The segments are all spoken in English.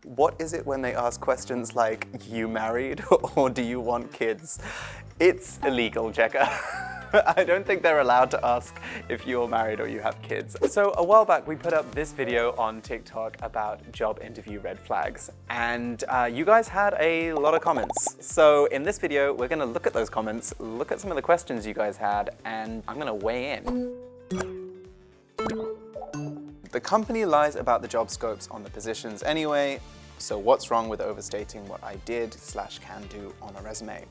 What is it when they ask questions like, you married or do you want kids? It's illegal, Jekka. I don't think they're allowed to ask if you're married or you have kids. So a while back, we put up this video on TikTok about job interview red flags, and you guys had a lot of comments. So in this video, we're gonna look at those comments, look at some of the questions you guys had, and I'm gonna weigh in. The company lies about the job scopes on the positions anyway, so what's wrong with overstating what I did/can do on a resume?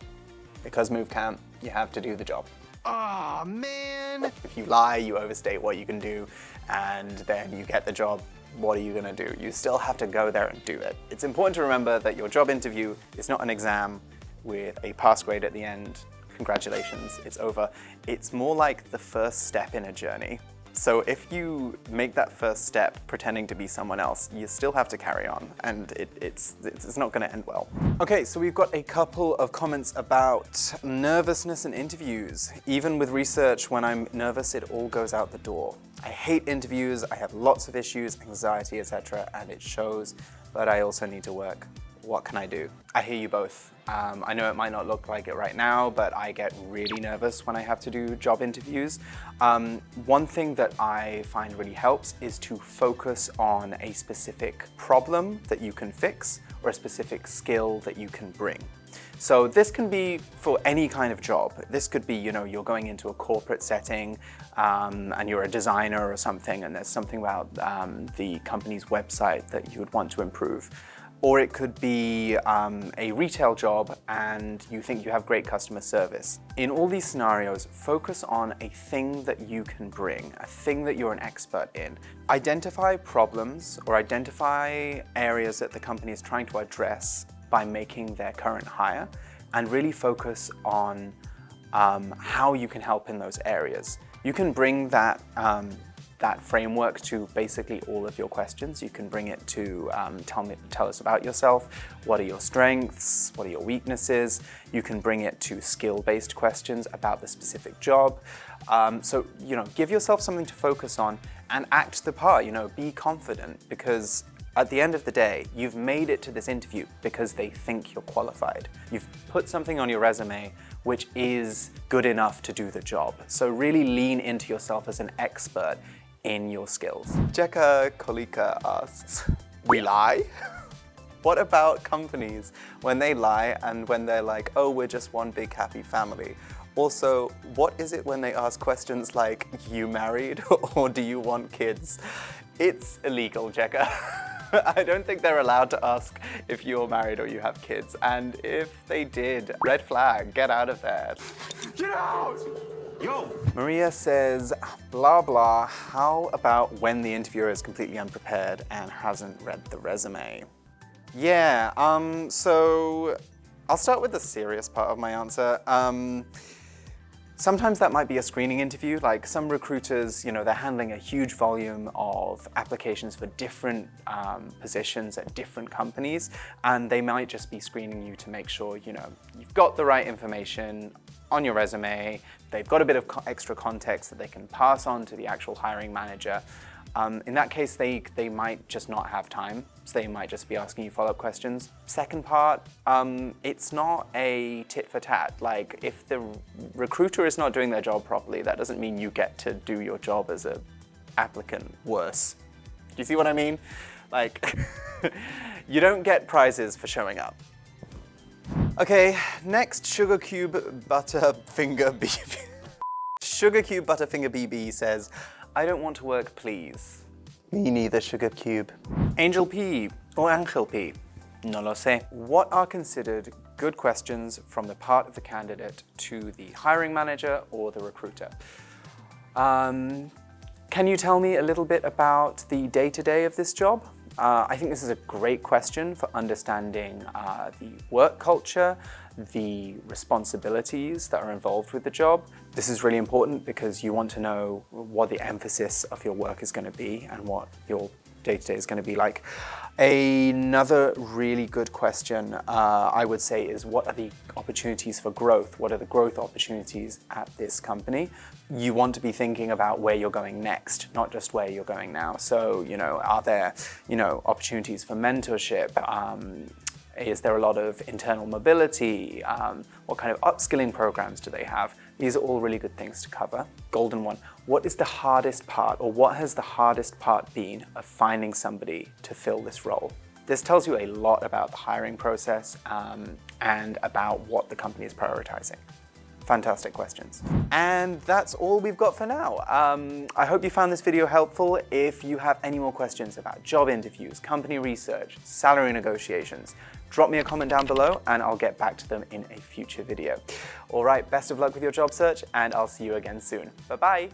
Because move can't, you have to do the job. Aw, man! If you lie, you overstate what you can do, and then you get the job, what are you gonna do? You still have to go there and do it. It's important to remember that your job interview is not an exam with a pass grade at the end. Congratulations, it's over. It's more like the first step in a journey. So if you make that first step pretending to be someone else, you still have to carry on, and it's not going to end well. Okay, so we've got a couple of comments about nervousness in interviews. Even with research, when I'm nervous, it all goes out the door. I hate interviews, I have lots of issues, anxiety, etc., and it shows, but I also need to work. What can I do? I hear you both. I know it might not look like it right now, but I get really nervous when I have to do job interviews. One thing that I find really helps is to focus on a specific problem that you can fix or a specific skill that you can bring. So this can be for any kind of job. This could be, you know, you're going into a corporate setting and you're a designer or something, and there's something about the company's website that you would want to improve. Or it could be a retail job and you think you have great customer service. In all these scenarios, focus on a thing that you can bring, a thing that you're an expert in. Identify problems or identify areas that the company is trying to address by making their current hire, and really focus on how you can help in those areas. You can bring that framework to basically all of your questions. You can bring it to tell us about yourself. What are your strengths? What are your weaknesses? You can bring it to skill-based questions about the specific job. So, you know, give yourself something to focus on and act the part, you know, be confident, because at the end of the day, you've made it to this interview because they think you're qualified. You've put something on your resume which is good enough to do the job. So really lean into yourself as an expert in your skills. Jekka Kolika asks, we lie? What about companies when they lie and when they're like, oh, we're just one big happy family? Also, what is it when they ask questions like, you married or do you want kids? It's illegal, Jekka. I don't think they're allowed to ask if you're married or you have kids. And if they did, red flag, get out of there. Get out! Yo! Maria says, blah, blah, how about when the interviewer is completely unprepared and hasn't read the resume? Yeah, so I'll start with the serious part of my answer. Sometimes that might be a screening interview. Like some recruiters, you know, they're handling a huge volume of applications for different positions at different companies, and they might just be screening you to make sure, you know, you've got the right information on your resume. They've got a bit of extra context that they can pass on to the actual hiring manager. In that case, they might just not have time, so they might just be asking you follow-up questions. Second part, it's not a tit for tat. Like, if the recruiter is not doing their job properly, that doesn't mean you get to do your job as an applicant worse. Do you see what I mean? Like, you don't get prizes for showing up. Okay, next, Sugar Cube Butterfinger BB. Sugar Cube Butterfinger BB says, I don't want to work, please. Me neither, Sugar Cube. Angel P or Angel P, no lo sé. What are considered good questions from the part of the candidate to the hiring manager or the recruiter? Can you tell me a little bit about the day-to-day of this job? I think this is a great question for understanding the work culture, the responsibilities that are involved with the job. This is really important because you want to know what the emphasis of your work is going to be and what your day-to-day is going to be like. Another really good question, I would say, is what are the opportunities for growth? What are the growth opportunities at this company? You want to be thinking about where you're going next, not just where you're going now. So, are there, opportunities for mentorship? Is there a lot of internal mobility? What kind of upskilling programs do they have? These are all really good things to cover. Golden one, what is the hardest part, or what has the hardest part been of finding somebody to fill this role? This tells you a lot about the hiring process and about what the company is prioritizing. Fantastic questions. And that's all we've got for now. I hope you found this video helpful. If you have any more questions about job interviews, company research, salary negotiations, drop me a comment down below and I'll get back to them in a future video. All right, best of luck with your job search and I'll see you again soon. Bye-bye.